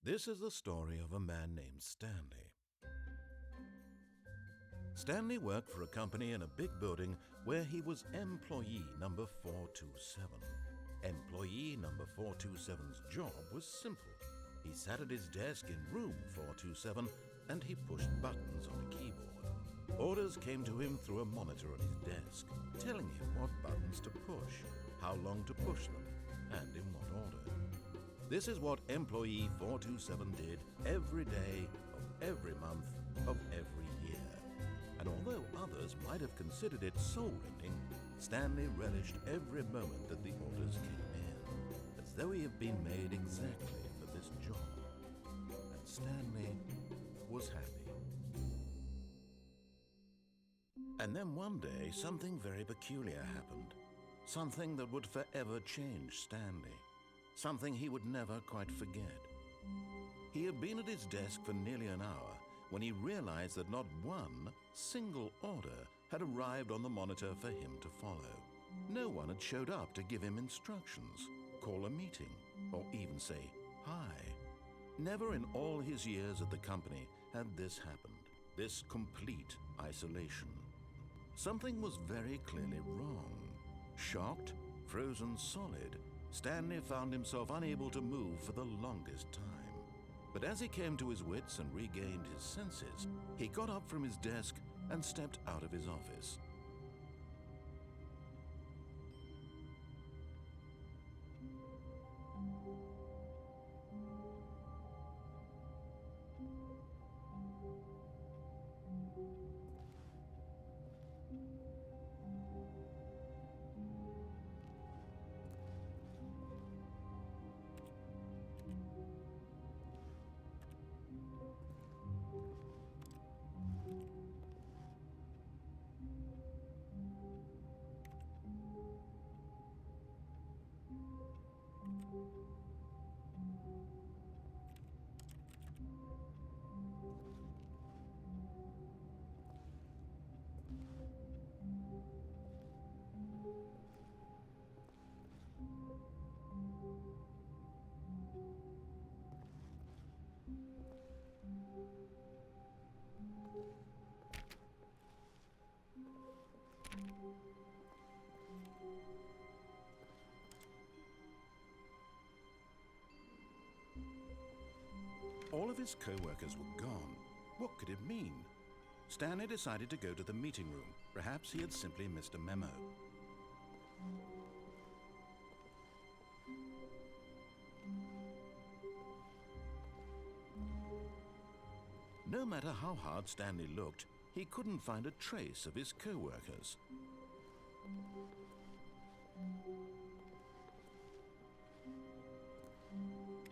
This is the story of a man named Stanley. Stanley worked for a company in a big building where he was employee number 427. Employee number 427's job was simple. He sat at his desk in room 427 and he pushed buttons on a keyboard. Orders came to him through a monitor on his desk, telling him what buttons to push, how long to push them, and in what order. This is what employee 427 did every day of every month of every year. And although others might have considered it soul-rending, Stanley relished every moment that the orders came in, as though he had been made exactly for this job. And Stanley was happy. And then one day, something very peculiar happened. Something that would forever change Stanley. Something he would never quite forget. He had been at his desk for nearly an hour when he realized that not one single order had arrived on the monitor for him to follow. No one had showed up to give him instructions, call a meeting, or even say hi. Never in all his years at the company had this happened, this complete isolation. Something was very clearly wrong. Shocked, frozen solid, Stanley found himself unable to move for the longest time. But as he came to his wits and regained his senses, he got up from his desk and stepped out of his office. All of his co-workers were gone. What could it mean? Stanley decided to go to the meeting room. Perhaps he had simply missed a memo. No matter how hard Stanley looked, he couldn't find a trace of his co-workers.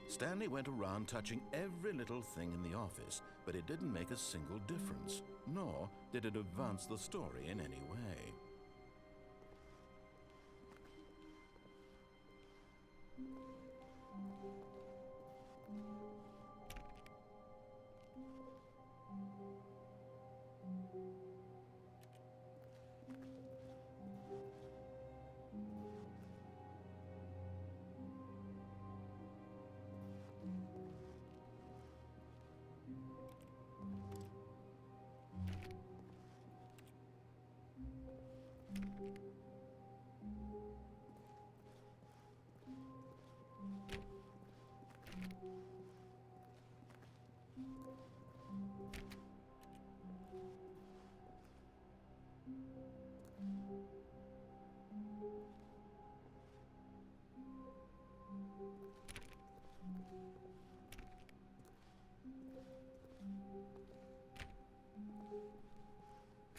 Stanley went around touching every little thing in the office, but it didn't make a single difference, nor did it advance the story in any way.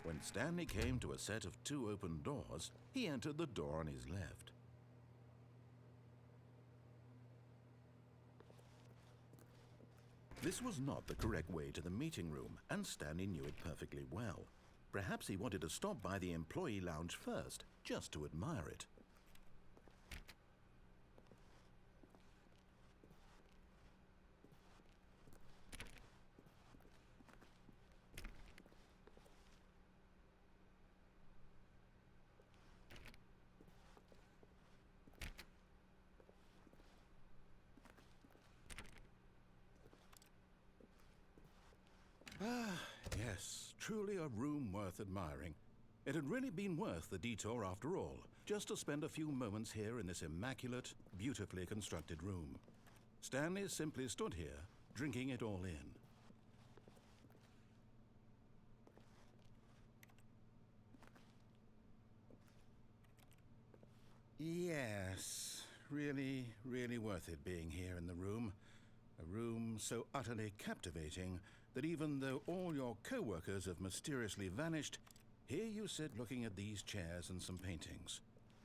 When Stanley came to a set of 2 open doors, he entered the door on his left. This was not the correct way to the meeting room, and Stanley knew it perfectly well. Perhaps he wanted to stop by the employee lounge first, just to admire it. Ah, yes, truly a room worth admiring. It had really been worth the detour after all, just to spend a few moments here in this immaculate, beautifully constructed room. Stanley simply stood here, drinking it all in. Yes, really worth it being here in the room. A room so utterly captivating that even though all your co-workers have mysteriously vanished, here you sit looking at these chairs and some paintings.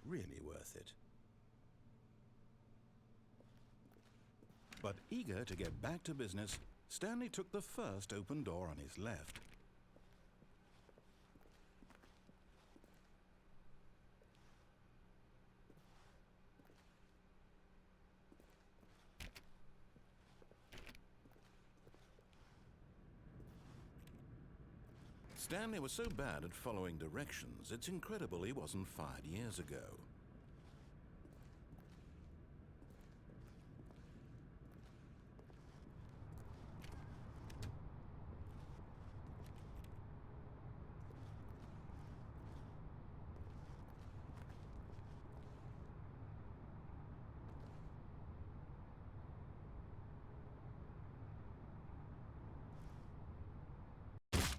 Really worth it. But eager to get back to business, Stanley took the first open door on his left. Stanley was so bad at following directions, it's incredible he wasn't fired years ago.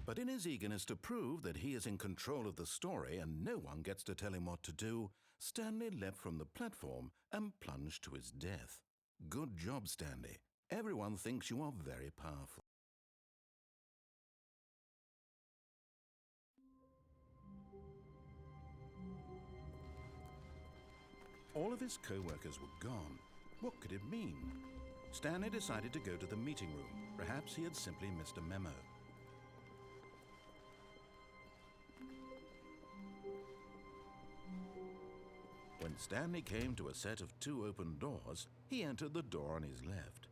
But in his eagerness to prove that he is in control of the story and no one gets to tell him what to do, Stanley leapt from the platform and plunged to his death. Good job, Stanley. Everyone thinks you are very powerful. All of his co-workers were gone. What could it mean? Stanley decided to go to the meeting room. Perhaps he had simply missed a memo. When Stanley came to a set of 2 open doors, he entered the door on his left.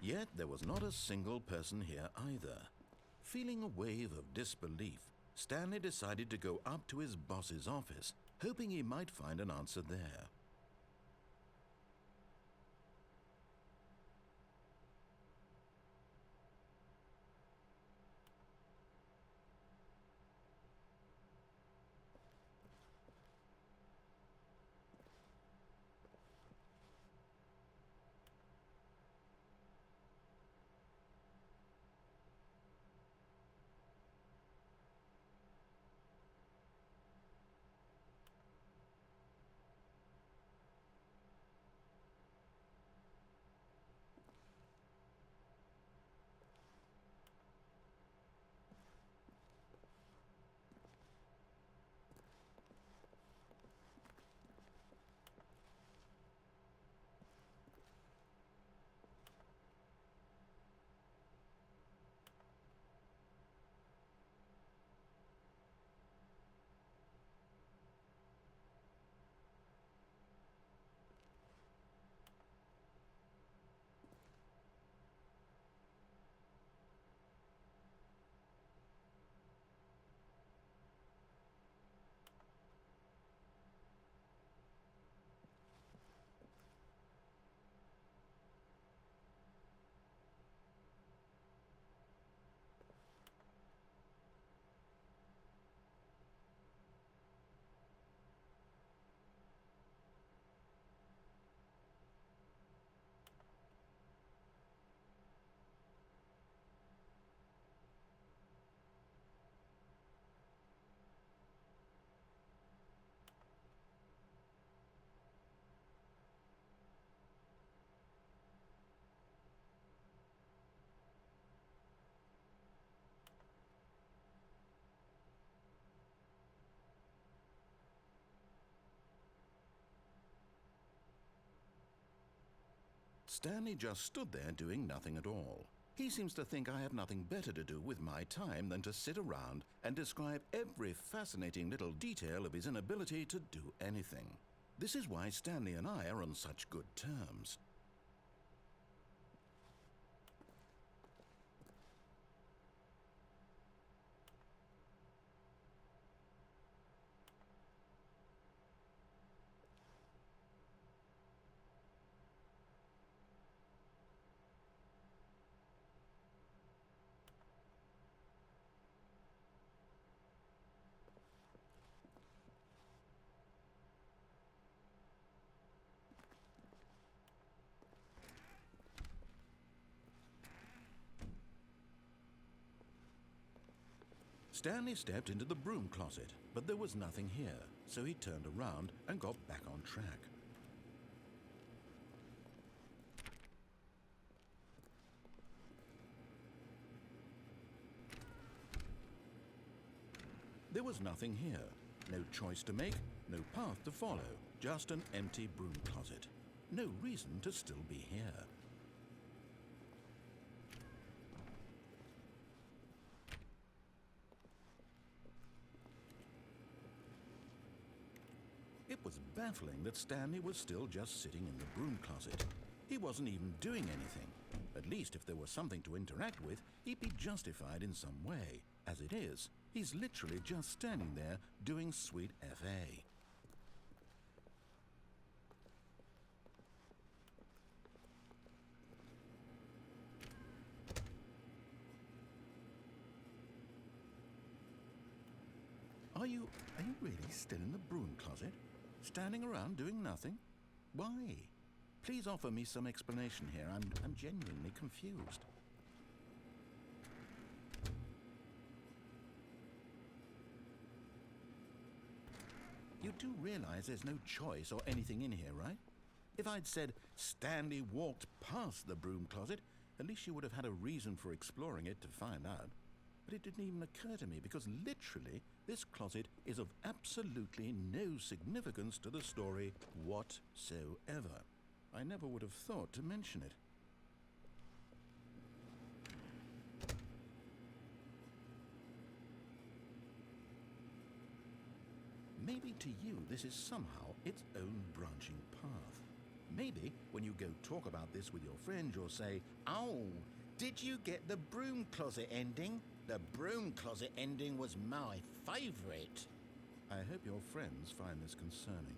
Yet there was not a single person here either. Feeling a wave of disbelief, Stanley decided to go up to his boss's office, hoping he might find an answer there. Stanley just stood there doing nothing at all. He seems to think I have nothing better to do with my time than to sit around and describe every fascinating little detail of his inability to do anything. This is why Stanley and I are on such good terms. Stanley stepped into the broom closet, but there was nothing here, so he turned around and got back on track. There was nothing here. No choice to make, no path to follow, just an empty broom closet. No reason to still be here. It was baffling that Stanley was still just sitting in the broom closet. He wasn't even doing anything. At least if there was something to interact with, he'd be justified in some way. As it is, he's literally just standing there doing sweet FA. Are you really still in the broom closet? Standing around doing nothing? Why? Please offer me some explanation here. I'm genuinely confused. You do realize there's no choice or anything in here, right? If I'd said Stanley walked past the broom closet, at least you would have had a reason for exploring it to find out. But it didn't even occur to me because literally this closet is of absolutely no significance to the story whatsoever. I never would have thought to mention it. Maybe to you this is somehow its own branching path. Maybe when you go talk about this with your friends you'll say, "Oh, did you get the broom closet ending? The broom closet ending was my favourite." I hope your friends find this concerning.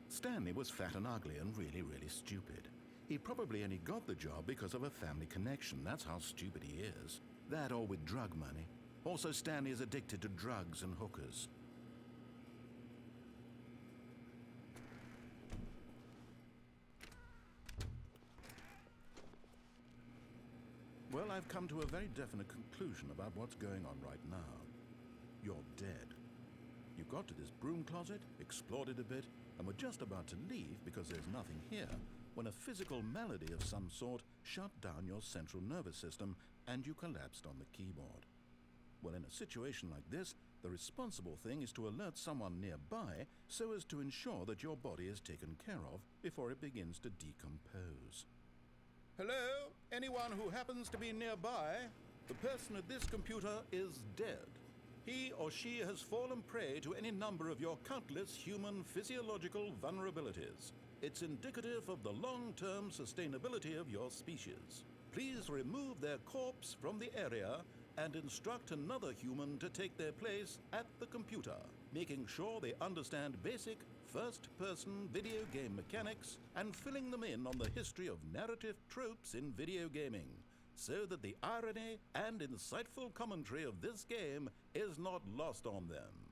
Stanley was fat and ugly and really stupid. He probably only got the job because of a family connection. That's how stupid he is. That or with drug money. Also, Stanley is addicted to drugs and hookers. Well, I've come to a very definite conclusion about what's going on right now. You're dead. You got to this broom closet, explored it a bit, and were just about to leave because there's nothing here when a physical malady of some sort shut down your central nervous system and you collapsed on the keyboard. Well, in a situation like this, the responsible thing is to alert someone nearby so as to ensure that your body is taken care of before it begins to decompose. Hello? Anyone who happens to be nearby? The person at this computer is dead. He or she has fallen prey to any number of your countless human physiological vulnerabilities. It's indicative of the long-term sustainability of your species. Please remove their corpse from the area and instruct another human to take their place at the computer, making sure they understand basic first-person video game mechanics and filling them in on the history of narrative tropes in video gaming, so that the irony and insightful commentary of this game is not lost on them.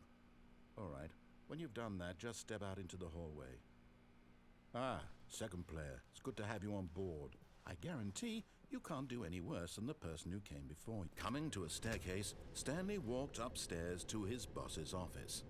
All right, when you've done that, just step out into the hallway. Ah, second player, it's good to have you on board. I guarantee you can't do any worse than the person who came before you. Coming to a staircase, Stanley walked upstairs to his boss's office.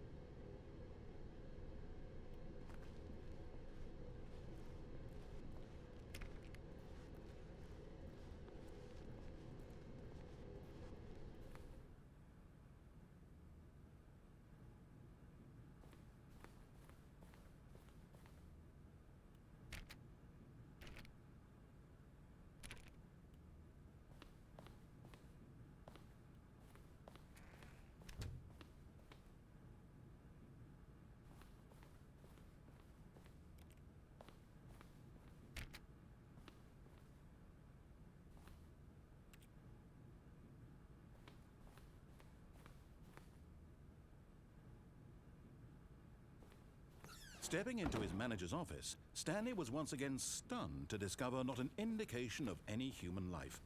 Stepping into his manager's office, Stanley was once again stunned to discover not an indication of any human life.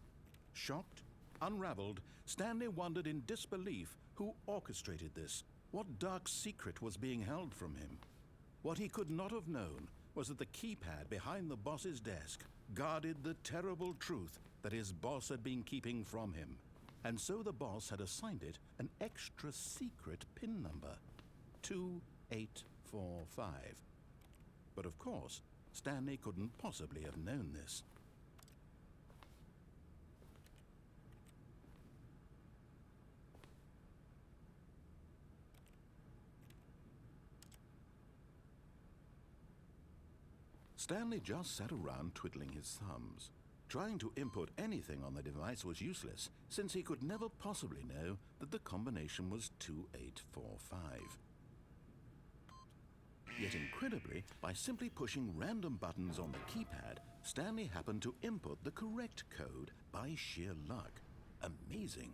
Shocked, unraveled, Stanley wondered in disbelief who orchestrated this. What dark secret was being held from him? What he could not have known was that the keypad behind the boss's desk guarded the terrible truth that his boss had been keeping from him, and so the boss had assigned it an extra secret PIN number, 2845. But of course, Stanley couldn't possibly have known this. Stanley just sat around twiddling his thumbs. Trying to input anything on the device was useless, since he could never possibly know that the combination was 2845. Yet incredibly, by simply pushing random buttons on the keypad, Stanley happened to input the correct code by sheer luck. Amazing.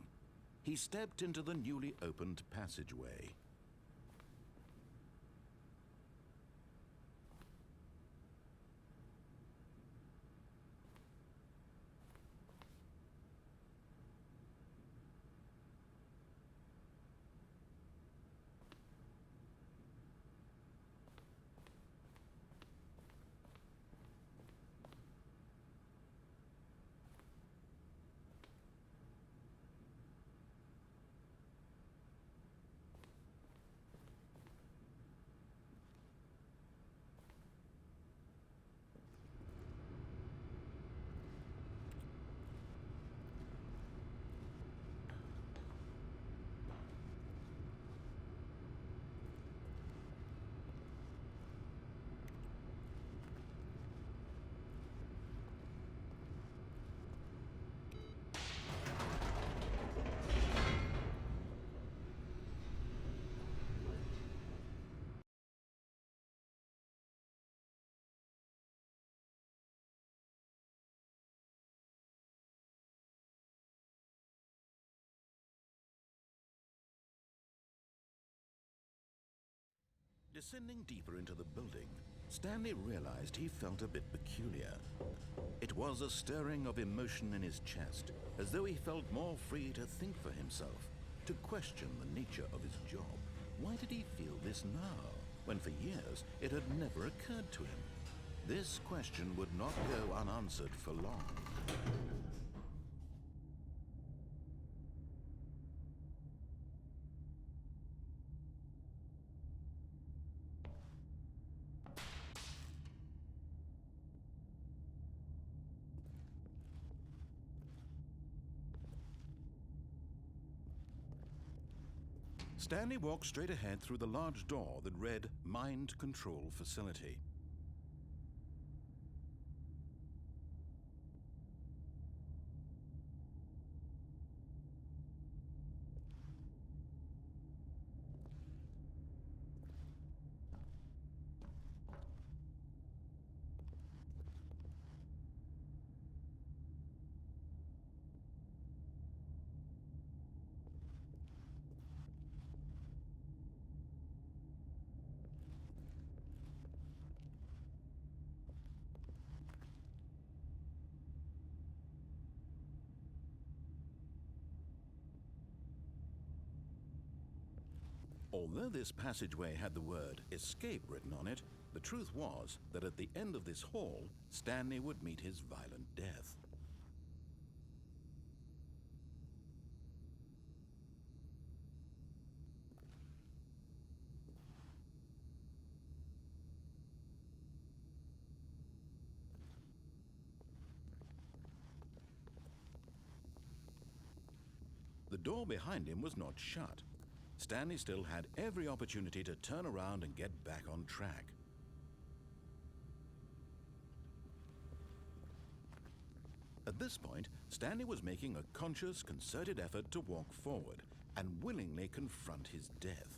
He stepped into the newly opened passageway. Descending deeper into the building, Stanley realized he felt a bit peculiar. It was a stirring of emotion in his chest, as though he felt more free to think for himself, to question the nature of his job. Why did he feel this now, when for years it had never occurred to him? This question would not go unanswered for long. Stanley walked straight ahead through the large door that read Mind Control Facility. Although this passageway had the word escape written on it, the truth was that at the end of this hall, Stanley would meet his violent death. The door behind him was not shut. Stanley still had every opportunity to turn around and get back on track. At this point, Stanley was making a conscious, concerted effort to walk forward and willingly confront his death.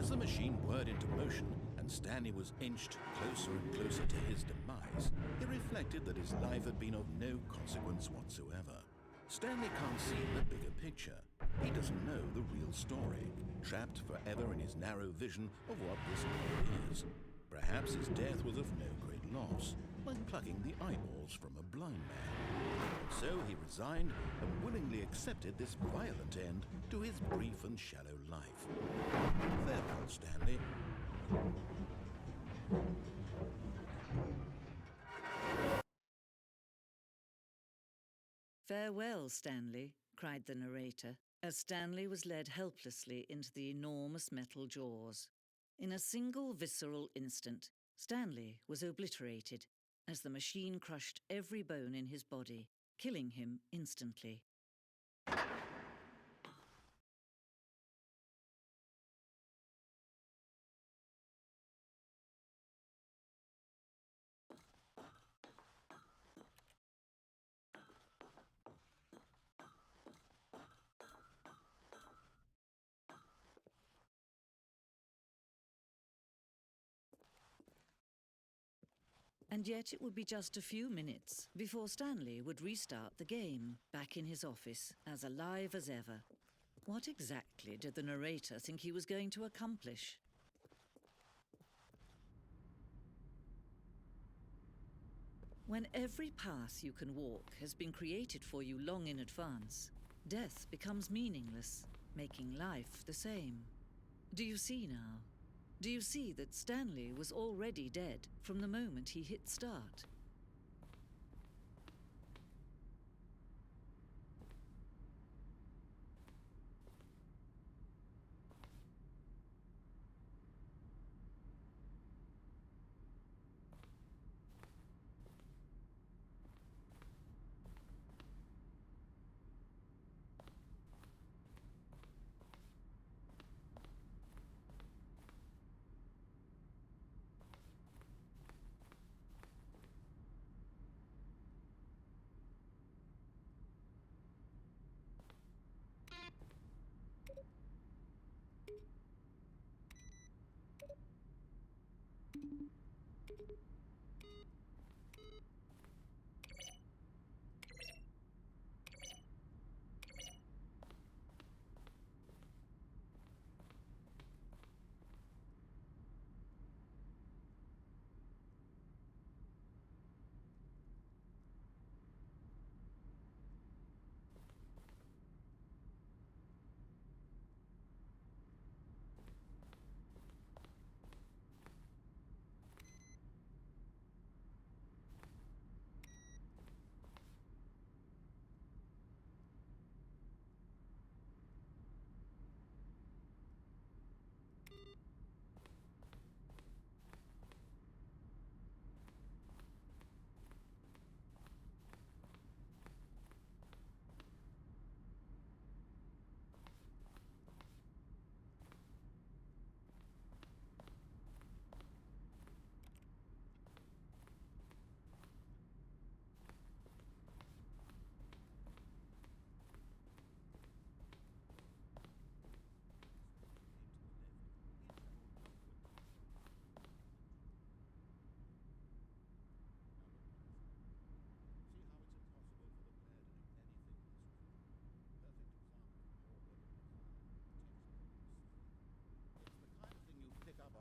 As the machine whirred into motion and Stanley was inched closer and closer to his demise, he reflected that his life had been of no consequence whatsoever. Stanley can't see the bigger picture. He doesn't know the real story, trapped forever in his narrow vision of what this world is. Perhaps his death was of no great loss, like plucking the eyeballs from a blind man. And so he resigned and willingly accepted this violent end to his brief and shallow life. Farewell, Stanley. "Farewell, Stanley," cried the narrator, as Stanley was led helplessly into the enormous metal jaws. In a single visceral instant, Stanley was obliterated as the machine crushed every bone in his body, killing him instantly. And yet it would be just a few minutes before Stanley would restart the game, back in his office, as alive as ever. What exactly did the narrator think he was going to accomplish? When every path you can walk has been created for you long in advance, death becomes meaningless, making life the same. Do you see now? Do you see that Stanley was already dead from the moment he hit start?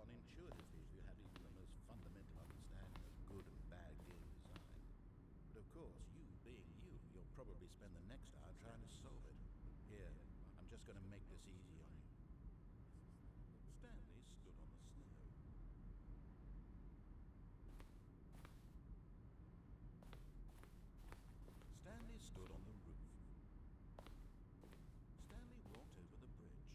Intuitively, if you had even the most fundamental understanding of good and bad game design. But of course, you being you, you'll probably spend the next hour trying to solve it. Here, I'm just going to make this easy on you. Stanley stood on the snow. Stanley stood on the roof. Stanley walked over the bridge.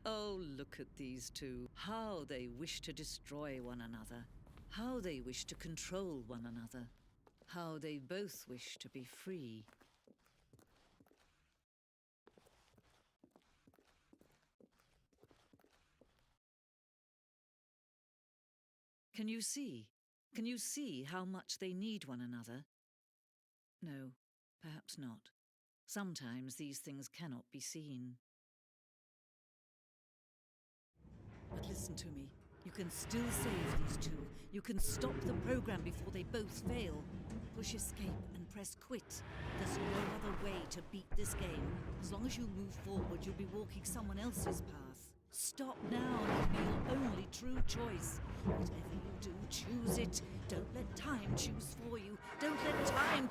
Oh, look at these two. How they wish to destroy one another. How they wish to control one another. How they both wish to be free. Can you see? Can you see how much they need one another? No, perhaps not. Sometimes these things cannot be seen. But listen to me. You can still save these two. You can stop the program before they both fail. Push escape and press quit. There's no other way to beat this game. As long as you move forward, you'll be walking someone else's path. Stop now and it'll be your only true choice. Whatever you do, choose it. Don't let time choose for you. Don't let time